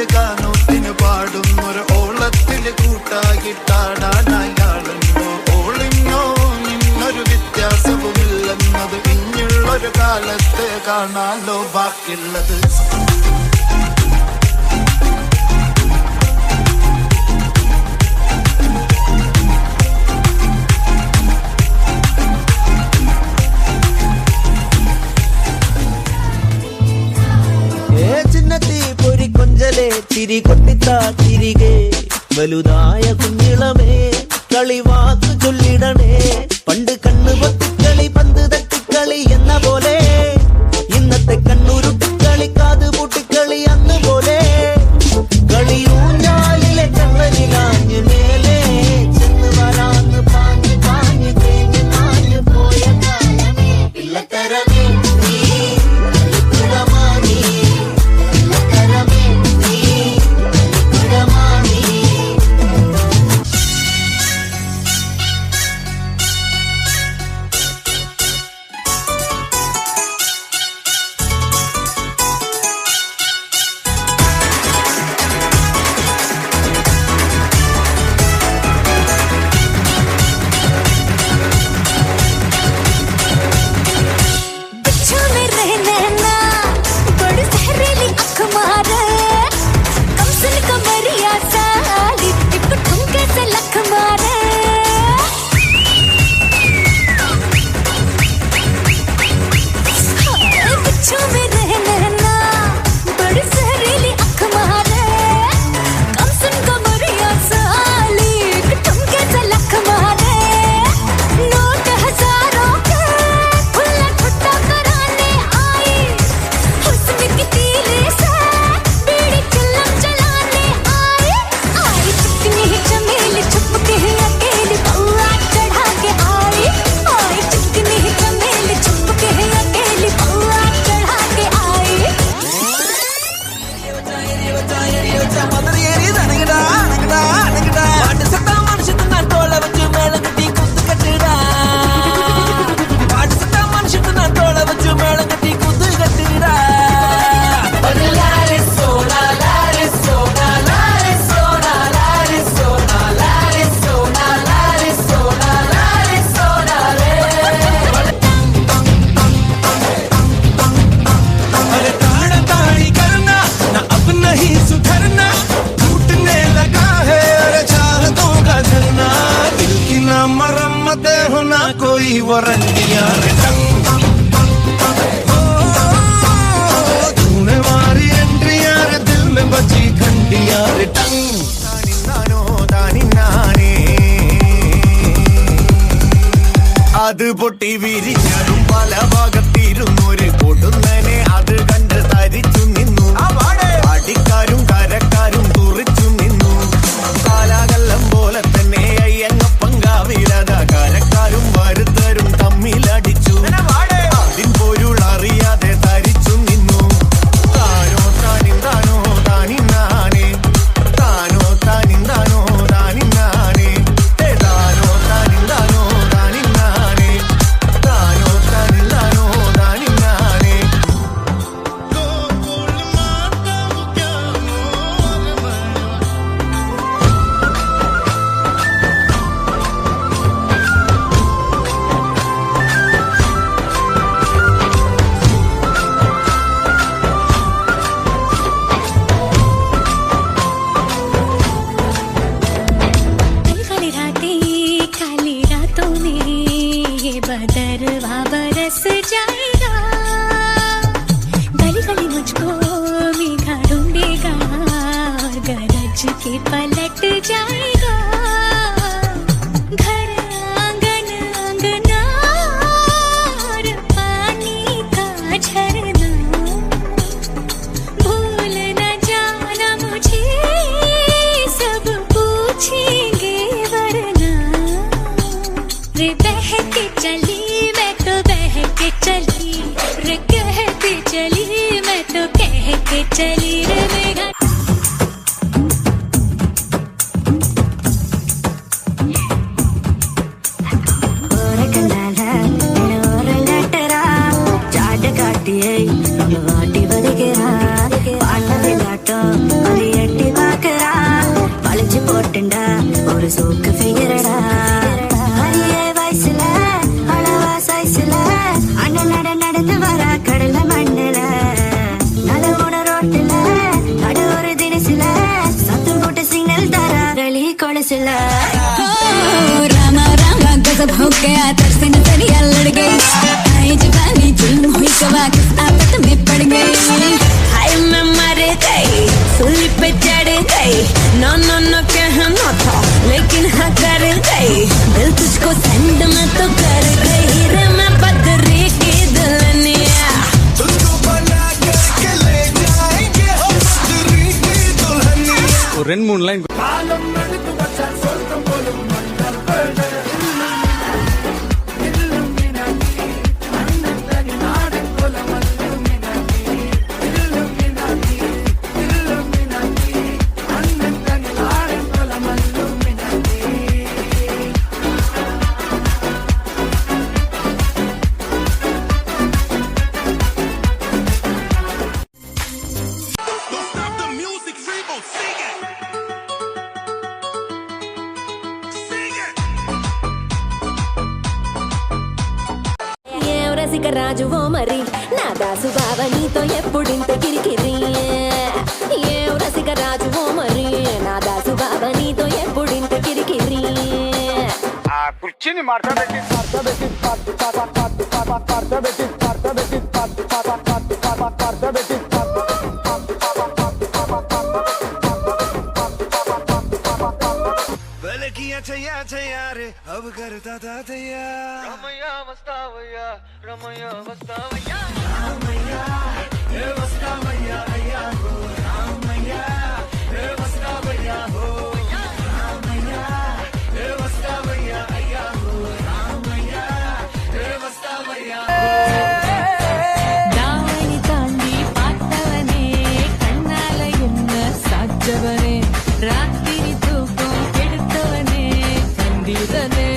ഓളത്തില് ഗാനത്തിന് പാടുന്നൊരു ഓളത്തില് കൂട്ടാകിട്ടാടാനയാളുണ്ടോ ഓളിഞ്ഞോ നിന്നൊരു വ്യത്യാസവുമില്ലെന്നത് ഇനിയുള്ളൊരു കാലത്ത് കാണാലോ ബാക്കിയുള്ളത്. ചിരി കൊട്ടിത്താ തിരികെ വലുതായ കുഞ്ഞിളമേ കളിവാക്ക് ചൊല്ലിടണേ. പണ്ട് കണ്ണു പൊത്തിക്കളി പന്ത് തട്ടിക്കളി എന്ന പോലെ ഇന്നത്തെ കണ്ണുരുട്ടിക്കളി കാത് പൂട്ടിക്കളി അന്ന് പോലെ കളിയൂഞ്ഞാലിലെ കള്ളനിലാഞ്ഞ് മേലെ ചെന്ന് വരാന്ന് പാഞ്ഞ് പാഞ്ഞ് തേഞ്ഞ് മാഞ്ഞ് പോയ കാലമേ ഇല്ലത്തരമേ അത് പൊട്ടി വിരിഞ്ഞതും പല ഭാഗത്തിരുന്നൊരു കൊടുന്നനെ അത് കണ്ട് തരിച്ചു നിന്നു. അടിക്കാരും കരക്കാരും തുറിച്ചു നിന്നു. കാലാകല്ലം പോലെ തന്നെ അയ്യങ്ങപ്പങ്കാവിലത കരക്കാരും വരുത്തരും തമ്മിലടിച്ചു. അതിൻ പൊരുൾ അറിയാതെ തരിച്ചു നിന്നു. താനോ താനിന്താനോ താനിന്നാനേ താനോ താനിന്താനോ താനിന്നാനേ താനോ താനിന്താനോ താനിന്നാനേ താനോ താനിന്താനോ താനിന്നാനേ. बदरवा बरस जाएगा गली गली मुझको मेघा ढूंढेगा और गरज के पलट जाएगा घर आंगन आंगना और पानी का झरना भूल न जाना मुझे सब पूछेंगे वरना रे बह के चली मैं तो बह के चली रे कहती चली मैं तो कह के चली रे मेघा चाट काटिए वाटी बदकेरा पाटा पे काटो गया तरसे नजरिया लड़ गई हाय जवानी जुल्म हुई गवा किस आफत में पड़ गई हाय मैं मर गई सूली पे चढ़ गई नो नो नो कहना था लेकिन हाँ कर गई दिल तुझको सेंड में तो कर गई रे मैं बदरी की दुल्हनिया तुझको बना करके ले जाएंगे हम बदरी की दुल्हनिया ஒரு 2-3 line Stop the music, Rebo, sing it. Sing it. రసిక రాజు ఓ మరి నా దాసు బావ నీతో ఎప్పుడింత కిరికిరి ఏ రసిక రాజు ఓ మరి నా దాసు బావ నీతో ఎప్పుడింత కిరికిరి కుర్చీని మార్చబెట్టి Velakiya chaya chaya re ab karta tha tayar Ramaiah Vasthavayya Ramaiah Vasthavayya Ramaya he vastavaya ayya ho Ramaya he vastavaya ho Ramaya he vastavaya ayya ho Ramaya he vastavaya தாவணி தாண்டி பார்த்தவனே கண்ணால என்ன சாச்சவனே ராத்திரி தூக்கம் கெடுத்தவனே சந்திரனே